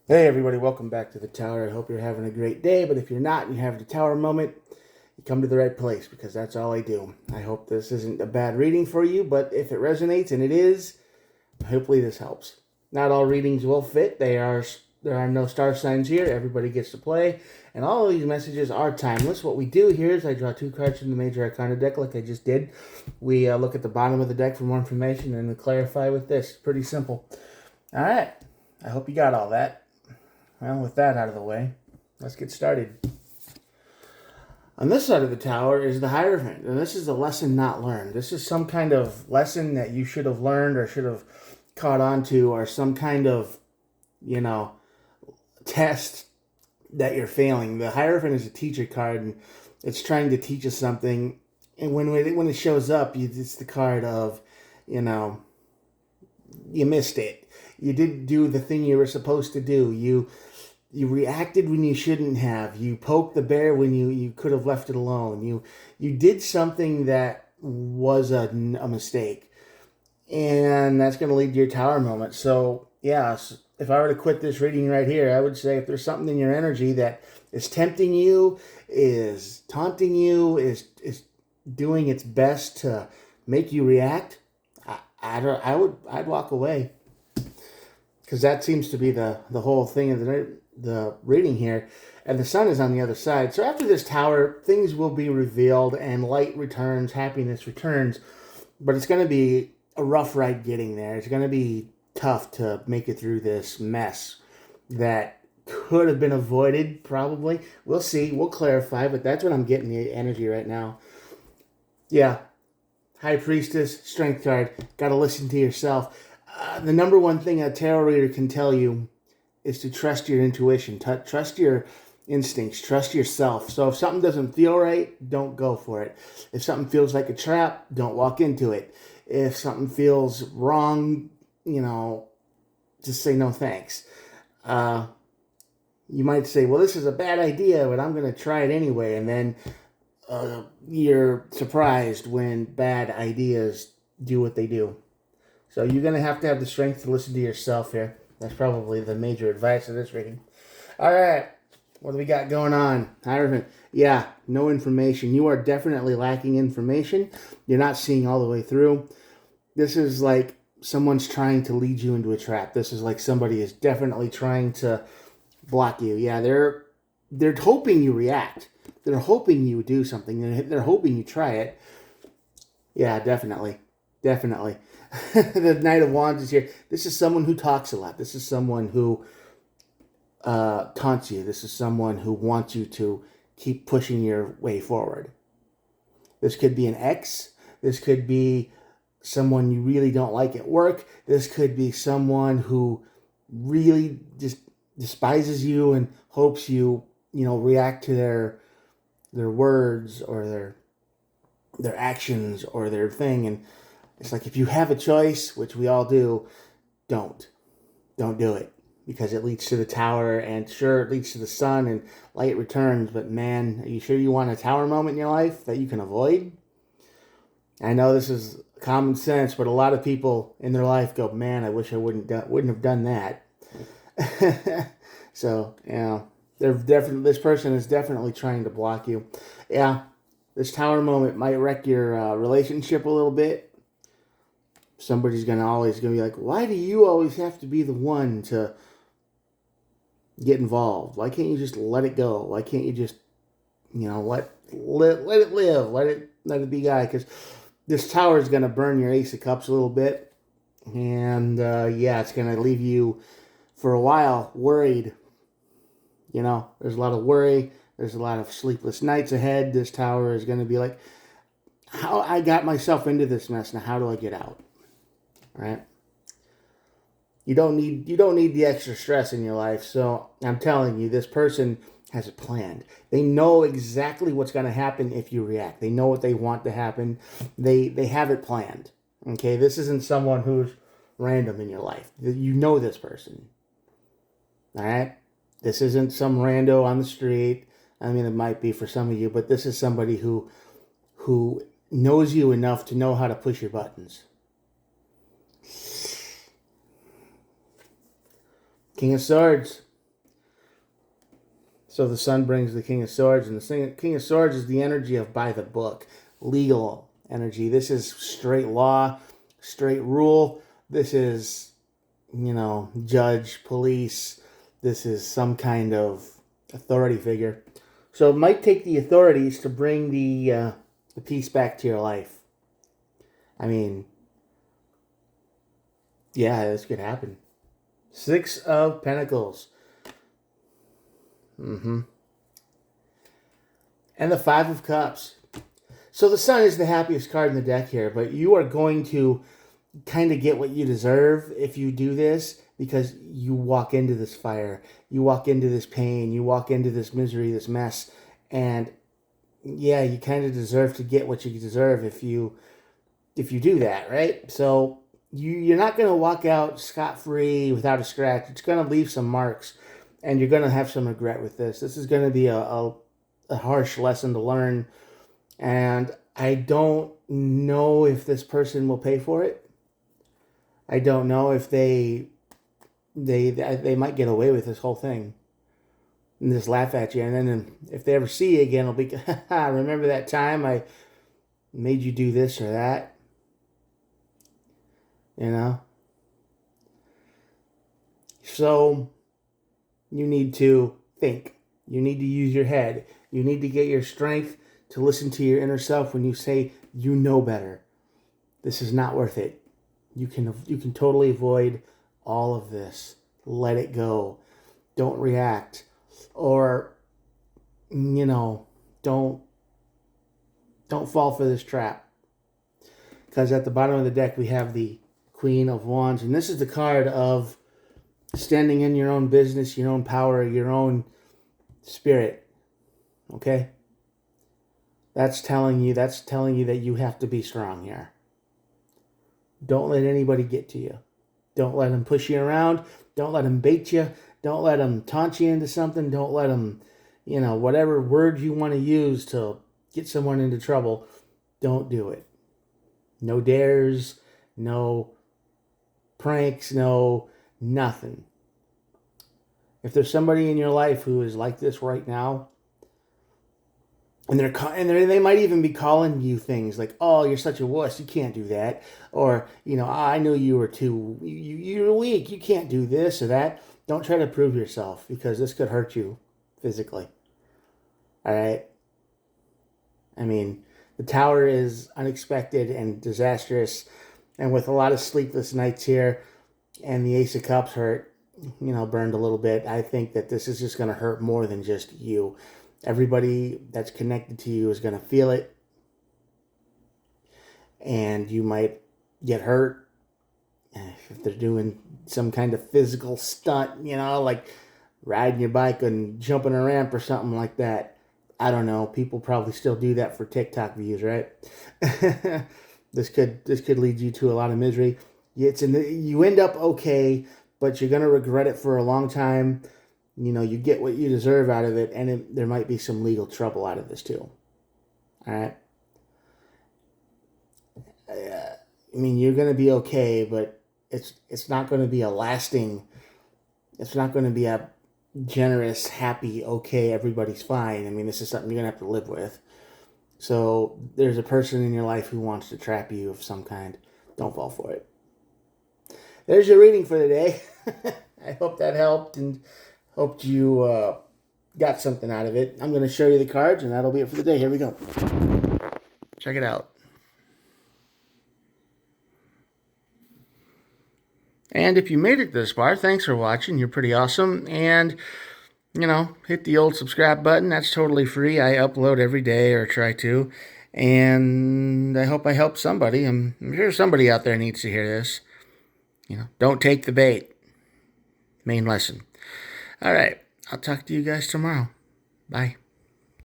Hey everybody, welcome back to the Tower. I hope you're having a great day, but if you're not and you're having a Tower moment, you come to the right place because that's all I do. I hope this isn't a bad reading for you, but if it resonates, and it is, hopefully this helps. Not all readings will fit. There are no star signs here. Everybody gets to play, and all of these messages are timeless. What we do here is I draw two cards from the Major Arcana deck like I just did. We look at the bottom of the deck for more information, and we clarify with this. Pretty simple. All right. I hope you got all that. Well, with that out of the way, let's get started. On this side of the tower is the Hierophant, and this is a lesson not learned. This is some kind of lesson that you should have learned or should have caught on to, or some kind of, you know, test that you're failing. The Hierophant is a teacher card, and it's trying to teach us something. And when it shows up, it's the card of, you know, you missed it. You didn't do the thing you were supposed to do. You reacted when you shouldn't have. You poked the bear when you could have left it alone. You did something that was a mistake. And that's going to lead to your tower moment. So, yeah, if I were to quit this reading right here, I would say if there's something in your energy that is tempting you, is taunting you, is doing its best to make you react, I'd walk away, because that seems to be the whole thing of the reading here. And the sun is on the other side. So after this tower, things will be revealed and light returns, happiness returns. But it's going to be a rough ride getting there. It's going to be tough to make it through this mess that could have been avoided, probably. We'll see. We'll clarify. But that's what I'm getting the energy right now. Yeah. High Priestess, Strength card. Got to listen to yourself. The number one thing a tarot reader can tell you is to trust your intuition, trust your instincts, trust yourself. So if something doesn't feel right, don't go for it. If something feels like a trap, don't walk into it. If something feels wrong, just say no thanks. You might say, well, this is a bad idea, but I'm going to try it anyway. And then you're surprised when bad ideas do what they do. So you're going to have the strength to listen to yourself here. That's probably the major advice of this reading. All right. What do we got going on? Hierophant. Yeah, no information. You are definitely lacking information. You're not seeing all the way through. This is like someone's trying to lead you into a trap. This is like somebody is definitely trying to block you. Yeah, they're hoping you react. They're hoping you do something. They're hoping you try it. Yeah, definitely. Definitely. The Knight of Wands is here. This is someone who talks a lot. This is someone who taunts you. This is someone who wants you to keep pushing your way forward. This could be an ex. This could be someone you really don't like at work. This could be someone who really just despises you and hopes you, react to their words or their actions or their thing. And it's like, if you have a choice, which we all do, don't do it, because it leads to the tower, and sure, it leads to the sun and light returns, but man, are you sure you want a tower moment in your life that you can avoid? I know this is common sense, but a lot of people in their life go, man, I wish I wouldn't have done that. So, this person is definitely trying to block you. Yeah, this tower moment might wreck your relationship a little bit. Somebody's always gonna be like, why do you always have to be the one to get involved? Why can't you just let it go? Why can't you just, let it live, let it be guy? Because this tower is gonna burn your Ace of Cups a little bit, and it's gonna leave you for a while worried. There's a lot of worry. There's a lot of sleepless nights ahead. This tower is gonna be like, how I got myself into this mess. Now, how do I get out? Right? You don't need the extra stress in your life. So I'm telling you, this person has it planned. They know exactly what's going to happen if you react. They know what they want to happen. They have it planned. Okay, this isn't someone who's random in your life. You know this person. All right, this isn't some rando on the street. I mean, it might be for some of you, but this is somebody who knows you enough to know how to push your buttons. King of Swords. So the Sun brings the King of Swords, and the King of Swords is the energy of by the book, legal energy. This is straight law, straight rule. This is, judge, police. This is some kind of authority figure. So it might take the authorities to bring the peace back to your life. I mean, yeah, this could happen. Six of Pentacles. And the Five of Cups. So the Sun is the happiest card in the deck here, but you are going to kind of get what you deserve if you do this, because you walk into this fire, you walk into this pain, you walk into this misery, this mess, and yeah, you kind of deserve to get what you deserve if you do that, right? So you're not going to walk out scot-free without a scratch. It's going to leave some marks, and you're going to have some regret with this. This is going to be a harsh lesson to learn, and I don't know if this person will pay for it. I don't know if they might get away with this whole thing and just laugh at you. And then if they ever see you again, it'll be, remember that time I made you do this or that? So you need to think. You need to use your head. You need to get your strength to listen to your inner self when you say you know better. This is not worth it. You can totally avoid all of this. Let it go. Don't react. Or, don't fall for this trap. Because at the bottom of the deck, we have the Queen of Wands. And this is the card of standing in your own business, your own power, your own spirit. Okay? That's telling you that you have to be strong here. Don't let anybody get to you. Don't let them push you around. Don't let them bait you. Don't let them taunt you into something. Don't let them, whatever word you want to use to get someone into trouble, don't do it. No dares, no pranks, no nothing. If there's somebody in your life who is like this right now, and they might even be calling you things like, "Oh, you're such a wuss, you can't do that," or "I knew you were you're weak, you can't do this or that." Don't try to prove yourself, because this could hurt you physically. All right. I mean, the Tower is unexpected and disastrous, and with a lot of sleepless nights here, and the Ace of Cups burned a little bit. I think that this is just going to hurt more than just you. Everybody that's connected to you is going to feel it, and you might get hurt if they're doing some kind of physical stunt, like riding your bike and jumping a ramp or something like that. I don't know. People probably still do that for TikTok views, right? This could lead you to a lot of misery. You end up okay, but you're going to regret it for a long time. You get what you deserve out of it, and there might be some legal trouble out of this too. All right? You're going to be okay, but it's not going to be a lasting, it's not going to be a generous, happy, okay, everybody's fine. This is something you're going to have to live with. So there's a person in your life who wants to trap you of some kind. Don't fall for it. There's your reading for today. I hope that helped, and hoped you got something out of it. I'm going to show you the cards, and that'll be it for the day. Here we go. Check it out. And if you made it this far, thanks for watching. You're pretty awesome. And, hit the old subscribe button. That's totally free. I upload every day, or try to. And I hope I helped somebody. I'm sure somebody out there needs to hear this. Don't take the bait. Main lesson. All right. I'll talk to you guys tomorrow. Bye.